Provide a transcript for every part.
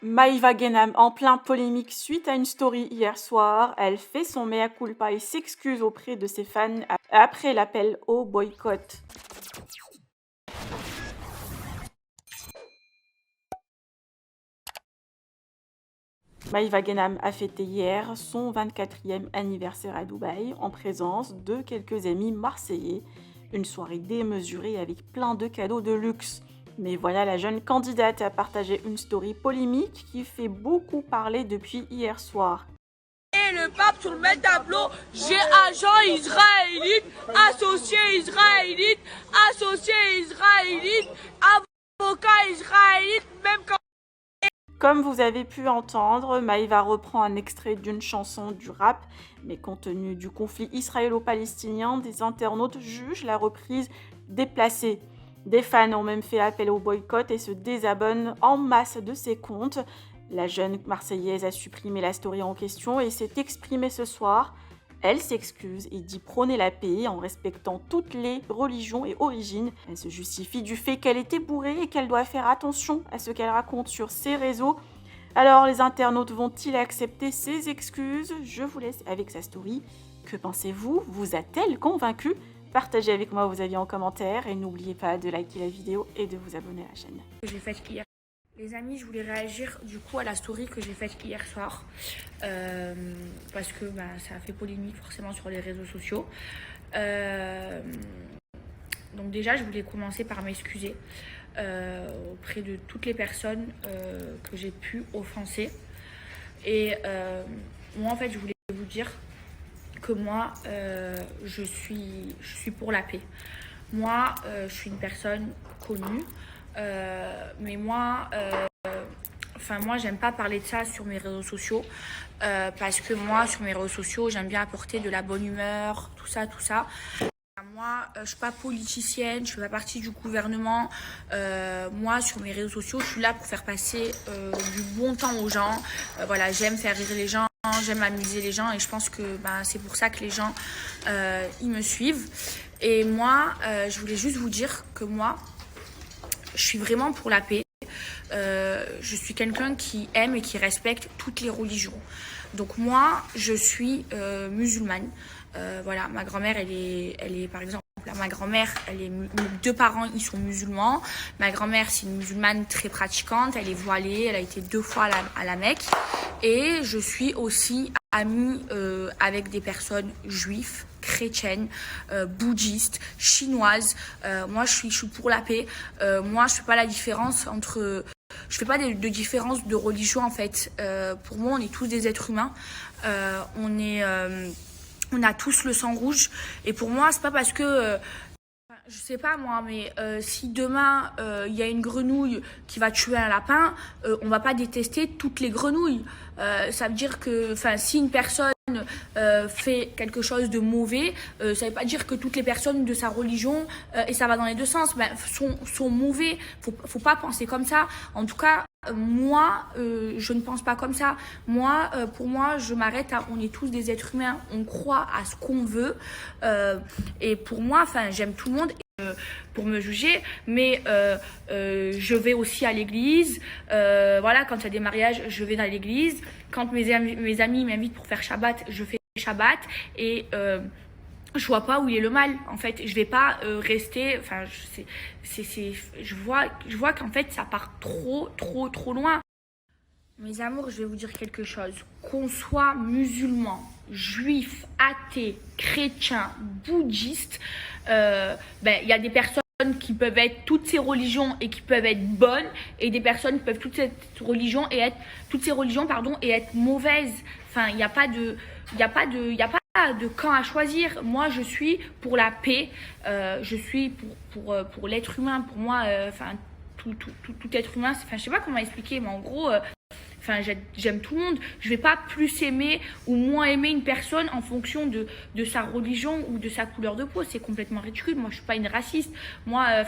Maïva Genam, en plein polémique suite à une story hier soir, elle fait son mea culpa et s'excuse auprès de ses fans après l'appel au boycott. Maïva Genam a fêté hier son 24e anniversaire à Dubaï en présence de quelques amis marseillais. Une soirée démesurée avec plein de cadeaux de luxe. Mais voilà, la jeune candidate a partagé une story polémique qui fait beaucoup parler depuis hier soir. Et le pape sur le même tableau, j'ai agent israélite, associé israélite, avocat israélite, même quand... Comme vous avez pu entendre, Maïva reprend un extrait d'une chanson du rap, mais compte tenu du conflit israélo-palestinien, des internautes jugent la reprise déplacée. Des fans ont même fait appel au boycott et se désabonnent en masse de ses comptes. La jeune Marseillaise a supprimé la story en question et s'est exprimée ce soir. Elle s'excuse et dit prôner la paix en respectant toutes les religions et origines. Elle se justifie du fait qu'elle était bourrée et qu'elle doit faire attention à ce qu'elle raconte sur ses réseaux. Alors les internautes vont-ils accepter ses excuses? Je vous laisse avec sa story. Que pensez-vous? Vous a-t-elle convaincu? Partagez avec moi vos avis en commentaire et n'oubliez pas de liker la vidéo et de vous abonner à la chaîne. J'ai fait hier. Les amis, je voulais réagir du coup à la story que j'ai faite hier soir parce que ça a fait polémique forcément sur les réseaux sociaux. Donc déjà, je voulais commencer par m'excuser auprès de toutes les personnes que j'ai pu offenser. Et moi, en fait, je voulais vous dire que moi, je suis pour la paix. Moi, je suis une personne connue. Mais moi, j'aime pas parler de ça sur mes réseaux sociaux parce que moi, sur mes réseaux sociaux, j'aime bien apporter de la bonne humeur, tout ça. Moi, je suis pas politicienne, je fais pas partie du gouvernement. Moi, sur mes réseaux sociaux, je suis là pour faire passer du bon temps aux gens. Voilà, j'aime faire rire les gens, j'aime amuser les gens et je pense que c'est pour ça que les gens ils me suivent. Et moi, je voulais juste vous dire que moi, je suis vraiment pour la paix. Je suis quelqu'un qui aime et qui respecte toutes les religions. Donc moi, je suis musulmane. Voilà, ma grand-mère, elle est par exemple, ma grand-mère, mes deux parents, ils sont musulmans. Ma grand-mère, c'est une musulmane très pratiquante. Elle est voilée. Elle a été 2 fois à la Mecque. Et je suis aussi amie avec des personnes juives, chrétiennes, bouddhistes, chinoises. Moi, je suis pour la paix. Moi, je fais pas la différence entre... Je fais pas de différence de religion, en fait. Pour moi, on est tous des êtres humains. On a tous le sang rouge. Et pour moi, c'est pas parce que... je sais pas moi, mais si demain il y a une grenouille qui va tuer un lapin, on va pas détester toutes les grenouilles. Ça veut dire que, si une personne fait quelque chose de mauvais, ça veut pas dire que toutes les personnes de sa religion, et ça va dans les deux sens, sont mauvais. Faut pas penser comme ça. En tout cas, moi, je ne pense pas comme ça. Moi, pour moi, je m'arrête à on est tous des êtres humains, on croit à ce qu'on veut. Et pour moi, j'aime tout le monde pour me juger, mais je vais aussi à l'église. Voilà, quand il y a des mariages, je vais dans l'église. Quand mes amis m'invitent pour faire Shabbat, je fais Shabbat. Et je vois pas où il est le mal. En fait, je vais pas rester. Je vois qu'en fait, ça part trop loin. Mes amours, je vais vous dire quelque chose. Qu'on soit musulman, juif, athée, chrétien, bouddhiste, y a des personnes qui peuvent être toutes ces religions et qui peuvent être bonnes, et des personnes qui peuvent toutes ces religions et être mauvaises. Il n'y a pas de camp à choisir. Moi, je suis pour la paix. Je suis pour l'être humain. Pour moi, tout être humain. Je sais pas comment expliquer, mais en gros. J'aime tout le monde. Je vais pas plus aimer ou moins aimer une personne en fonction de sa religion ou de sa couleur de peau. C'est complètement ridicule. Moi, je suis pas une raciste. Moi,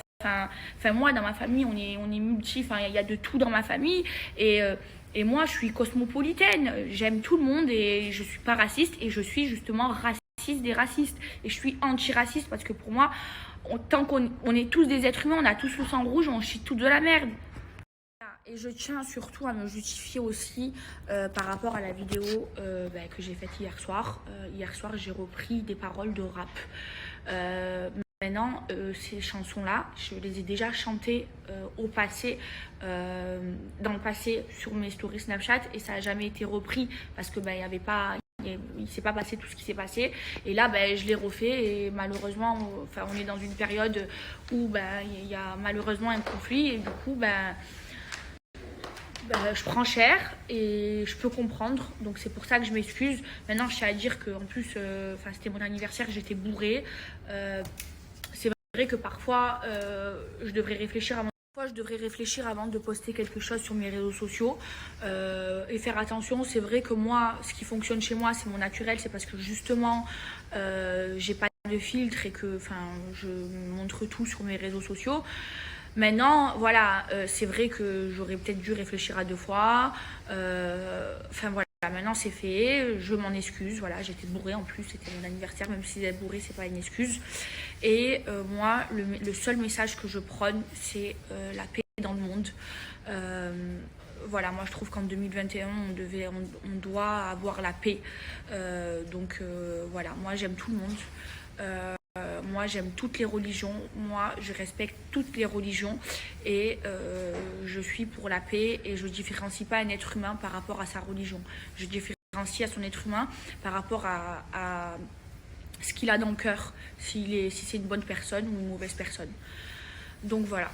moi, dans ma famille, on est multi. Il y a de tout dans ma famille. Et moi, je suis cosmopolitaine. J'aime tout le monde et je suis pas raciste. Et je suis justement raciste des racistes. Et je suis antiraciste parce que pour moi, tant qu'on est tous des êtres humains, on a tous le sang rouge, on chie tout de la merde. Et je tiens surtout à me justifier aussi par rapport à la vidéo que j'ai faite hier soir. Hier soir, j'ai repris des paroles de rap. Maintenant, ces chansons-là, je les ai déjà chantées au passé, dans le passé sur mes stories Snapchat, et ça n'a jamais été repris parce que il y avait pas, il s'est pas passé tout ce qui s'est passé. Et là, je l'ai refait et malheureusement, on est dans une période où il y a malheureusement un conflit et du coup, je prends cher et je peux comprendre, donc c'est pour ça que je m'excuse. Maintenant, je tiens à dire qu'en plus, c'était mon anniversaire, j'étais bourrée. C'est vrai que parfois, je devrais réfléchir avant de poster quelque chose sur mes réseaux sociaux et faire attention. C'est vrai que moi, ce qui fonctionne chez moi, c'est mon naturel, c'est parce que justement, j'ai pas de filtre et que je montre tout sur mes réseaux sociaux. Maintenant, voilà, c'est vrai que j'aurais peut-être dû réfléchir à 2 fois. Voilà, maintenant c'est fait, je m'en excuse. Voilà, j'étais bourrée en plus, c'était mon anniversaire, même si d'être bourrée, c'est pas une excuse. Et moi, le seul message que je prône, c'est la paix dans le monde. Voilà, moi je trouve qu'en 2021, on doit avoir la paix. Voilà, moi j'aime tout le monde. Moi j'aime toutes les religions, moi je respecte toutes les religions et je suis pour la paix et je ne différencie pas un être humain par rapport à sa religion. Je différencie à son être humain par rapport à ce qu'il a dans le cœur, si c'est une bonne personne ou une mauvaise personne. Donc voilà.